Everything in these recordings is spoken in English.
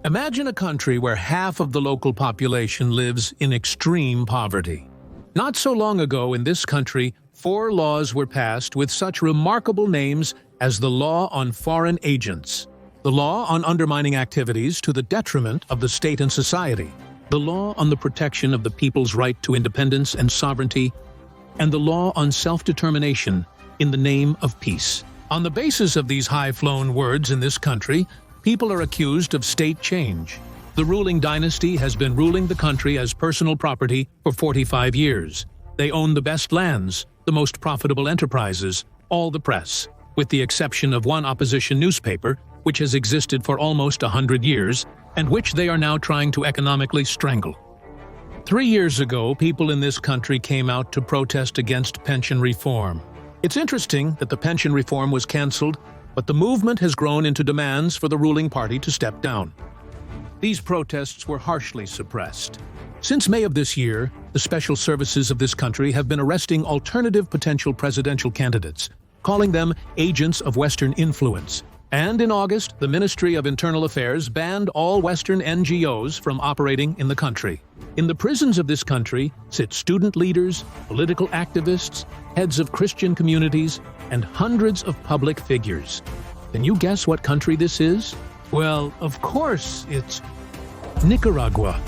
Imagine a country where half of the local population lives in extreme poverty. Not so long ago in this country, 4 laws were passed with such remarkable names as the Law on Foreign Agents, the Law on Undermining Activities to the Detriment of the State and Society, the Law on the Protection of the People's Right to Independence and Sovereignty, and the Law on Self-Determination in the Name of Peace. On the basis of these high-flown words in this country, people are accused of state change. The ruling dynasty has been ruling the country as personal property for 45 years. They own the best lands, the most profitable enterprises, all the press, with the exception of one opposition newspaper, which has existed for almost 100 years, and which they are now trying to economically strangle. 3 years ago, people in this country came out to protest against pension reform. It's interesting that the pension reform was cancelled, but the movement has grown into demands for the ruling party to step down. These protests were harshly suppressed. Since May of this year, the special services of this country have been arresting alternative potential presidential candidates, calling them agents of Western influence. And in August, the Ministry of Internal Affairs banned all Western NGOs from operating in the country. In the prisons of this country sit student leaders, political activists, heads of Christian communities, and hundreds of public figures. Can you guess what country this is? Well, of course, it's Nicaragua.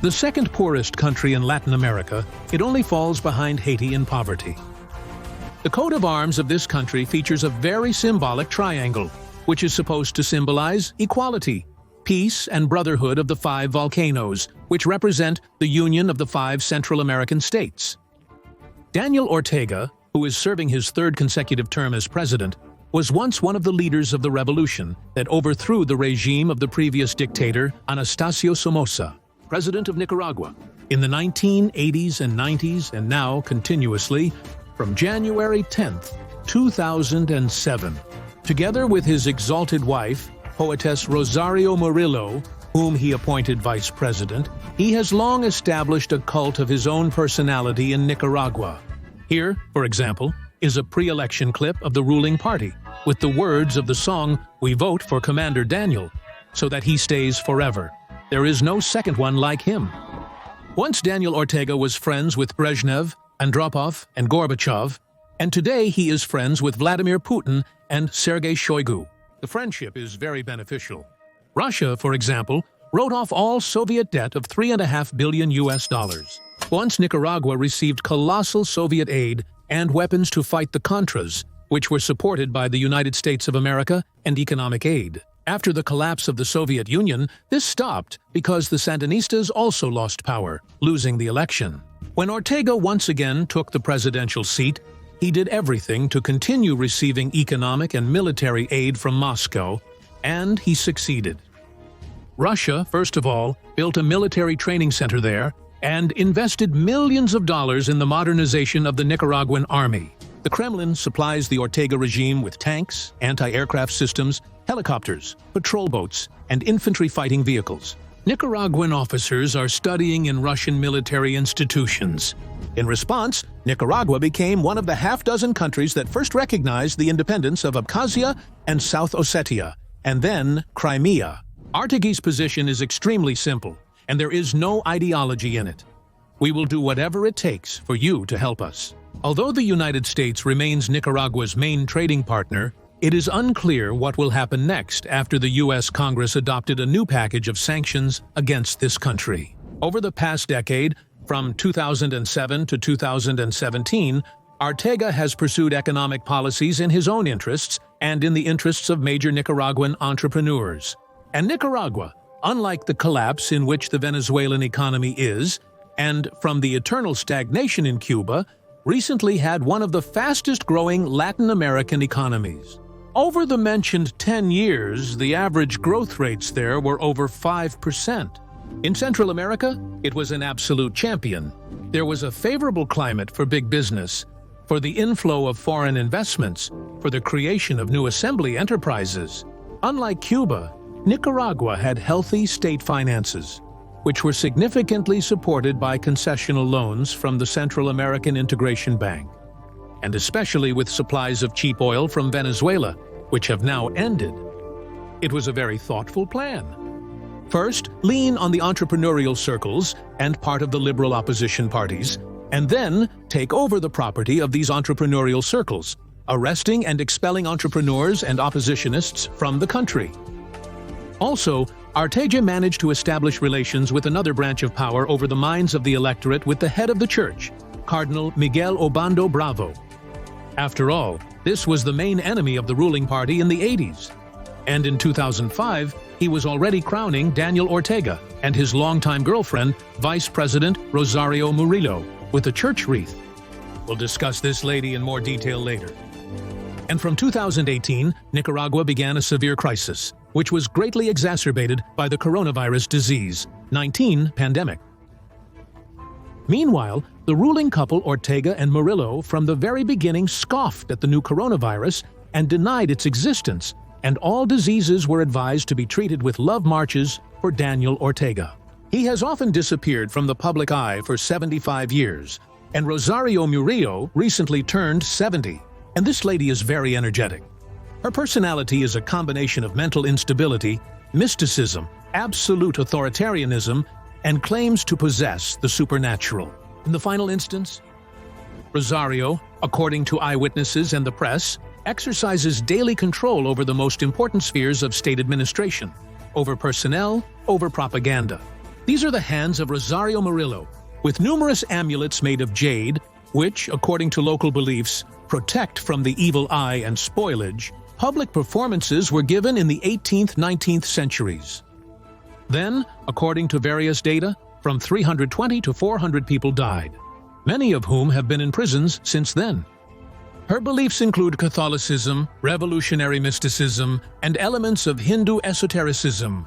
The second poorest country in Latin America, it only falls behind Haiti in poverty. The coat of arms of this country features a very symbolic triangle, which is supposed to symbolize equality, peace, and brotherhood of the 5 volcanoes, which represent the union of the 5 Central American states. Daniel Ortega, who is serving his 3rd consecutive term as president, was once one of the leaders of the revolution that overthrew the regime of the previous dictator Anastasio Somoza, president of Nicaragua, in the 1980s and 90s, and now continuously from January 10th, 2007. Together with his exalted wife, poetess Ortega-Murillo, whom he appointed vice president, he has long established a cult of his own personality in Nicaragua. Here, for example, is a pre-election clip of the ruling party, with the words of the song, "We vote for Commander Daniel, so that he stays forever. There is no second one like him." Once Daniel Ortega was friends with Brezhnev, Andropov, and Gorbachev, and today he is friends with Vladimir Putin and Sergei Shoigu. The friendship is very beneficial. Russia, for example, wrote off all Soviet debt of $3.5 billion. Once Nicaragua received colossal Soviet aid and weapons to fight the Contras, which were supported by the United States of America and economic aid. After the collapse of the Soviet Union, this stopped because the Sandinistas also lost power, losing the election. When Ortega once again took the presidential seat, he did everything to continue receiving economic and military aid from Moscow, and he succeeded. Russia, first of all, built a military training center there and invested millions of dollars in the modernization of the Nicaraguan army. The Kremlin supplies the Ortega regime with tanks, anti-aircraft systems, helicopters, patrol boats, and infantry fighting vehicles. Nicaraguan officers are studying in Russian military institutions. In response, Nicaragua became one of the half-dozen countries that first recognized the independence of Abkhazia and South Ossetia, and then Crimea. Ortega's position is extremely simple, and there is no ideology in it. We will do whatever it takes for you to help us. Although the United States remains Nicaragua's main trading partner, it is unclear what will happen next after the U.S. Congress adopted a new package of sanctions against this country. Over the past decade, from 2007 to 2017, Ortega has pursued economic policies in his own interests and in the interests of major Nicaraguan entrepreneurs. And Nicaragua, unlike the collapse in which the Venezuelan economy is, and from the eternal stagnation in Cuba, recently had one of the fastest-growing Latin American economies. Over the mentioned 10 years, the average growth rates there were over 5%. In Central America, it was an absolute champion. There was a favorable climate for big business, for the inflow of foreign investments, for the creation of new assembly enterprises. Unlike Cuba, Nicaragua had healthy state finances, which were significantly supported by concessional loans from the Central American Integration Bank, and especially with supplies of cheap oil from Venezuela, which have now ended. It was a very thoughtful plan. First, lean on the entrepreneurial circles and part of the liberal opposition parties, and then take over the property of these entrepreneurial circles, arresting and expelling entrepreneurs and oppositionists from the country. Also, Ortega managed to establish relations with another branch of power over the minds of the electorate with the head of the church, Cardinal Miguel Obando Bravo. After all, this was the main enemy of the ruling party in the 80s. And in 2005, he was already crowning Daniel Ortega and his longtime girlfriend, Vice President Rosario-Murillo, with a church wreath. We'll discuss this lady in more detail later. And from 2018, Nicaragua began a severe crisis, which was greatly exacerbated by the coronavirus disease-19 pandemic. Meanwhile, the ruling couple Ortega and Murillo from the very beginning scoffed at the new coronavirus and denied its existence, and all diseases were advised to be treated with love marches for Daniel Ortega. He has often disappeared from the public eye for 75 years, and Rosario Murillo recently turned 70, and this lady is very energetic. Her personality is a combination of mental instability, mysticism, absolute authoritarianism, and claims to possess the supernatural. In the final instance, Rosario, according to eyewitnesses and the press, exercises daily control over the most important spheres of state administration, over personnel, over propaganda. These are the hands of Rosario Murillo, with numerous amulets made of jade, which, according to local beliefs, protect from the evil eye and spoilage. Public performances were given in the 18th, 19th centuries. Then, according to various data, from 320 to 400 people died, many of whom have been in prisons since then. Her beliefs include Catholicism, revolutionary mysticism, and elements of Hindu esotericism.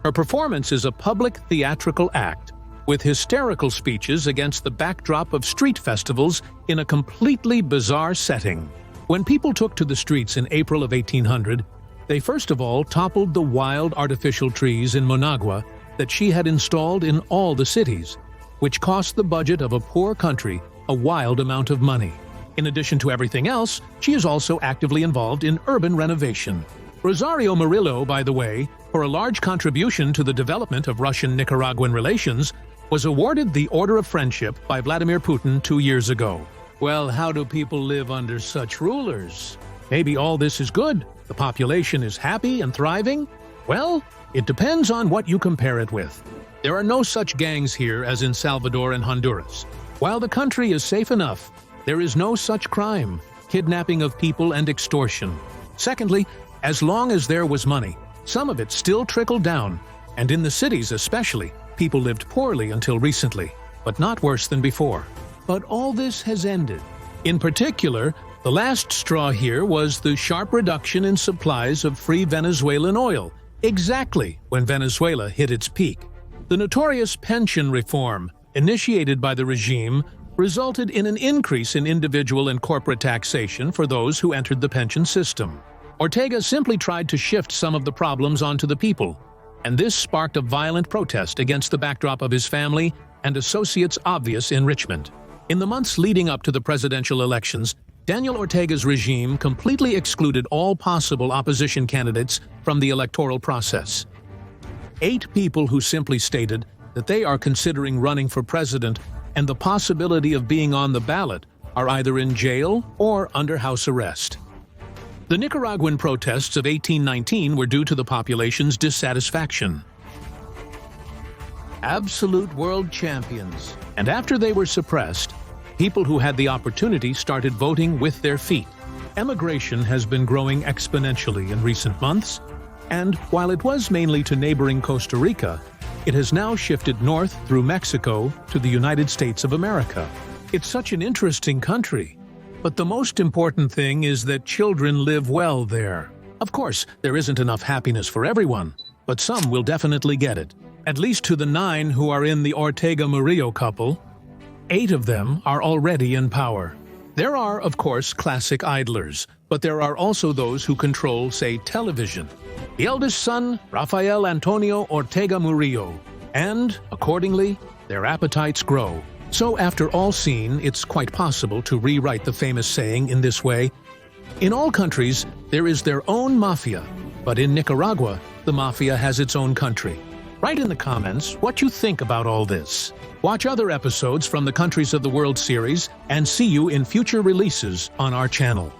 Her performance is a public theatrical act, with hysterical speeches against the backdrop of street festivals in a completely bizarre setting. When people took to the streets in April of 1800, they first of all toppled the wild artificial trees in Managua that she had installed in all the cities, which cost the budget of a poor country a wild amount of money. In addition to everything else, she is also actively involved in urban renovation. Rosario Murillo, by the way, for a large contribution to the development of Russian-Nicaraguan relations, was awarded the Order of Friendship by Vladimir Putin 2 years ago. Well, how do people live under such rulers? Maybe all this is good. The population is happy and thriving? Well, it depends on what you compare it with. There are no such gangs here as in Salvador and Honduras. While the country is safe enough, there is no such crime, kidnapping of people and extortion. Secondly, as long as there was money, some of it still trickled down, and in the cities especially, people lived poorly until recently, but not worse than before. But all this has ended. In particular, the last straw here was the sharp reduction in supplies of free Venezuelan oil, exactly when Venezuela hit its peak. The notorious pension reform, initiated by the regime, resulted in an increase in individual and corporate taxation for those who entered the pension system. Ortega simply tried to shift some of the problems onto the people, and this sparked a violent protest against the backdrop of his family and associates' obvious enrichment. In the months leading up to the presidential elections, Daniel Ortega's regime completely excluded all possible opposition candidates from the electoral process. 8 people who simply stated that they are considering running for president and the possibility of being on the ballot are either in jail or under house arrest. The Nicaraguan protests of 1819 were due to the population's dissatisfaction. Absolute world champions. And after they were suppressed, people who had the opportunity started voting with their feet. Emigration has been growing exponentially in recent months, and while it was mainly to neighboring Costa Rica, it has now shifted north through Mexico to the United States of America. It's such an interesting country, but the most important thing is that children live well there. Of course, there isn't enough happiness for everyone, but some will definitely get it. At least to the 9 who are in the Ortega-Murillo couple, 8 of them are already in power. There are, of course, classic idlers, but there are also those who control, say, television. The eldest son, Rafael Antonio Ortega-Murillo, and, accordingly, their appetites grow. So after all seen, it's quite possible to rewrite the famous saying in this way: in all countries, there is their own mafia, but in Nicaragua, the mafia has its own country. Write in the comments what you think about all this. Watch other episodes from the Countries of the World series and see you in future releases on our channel.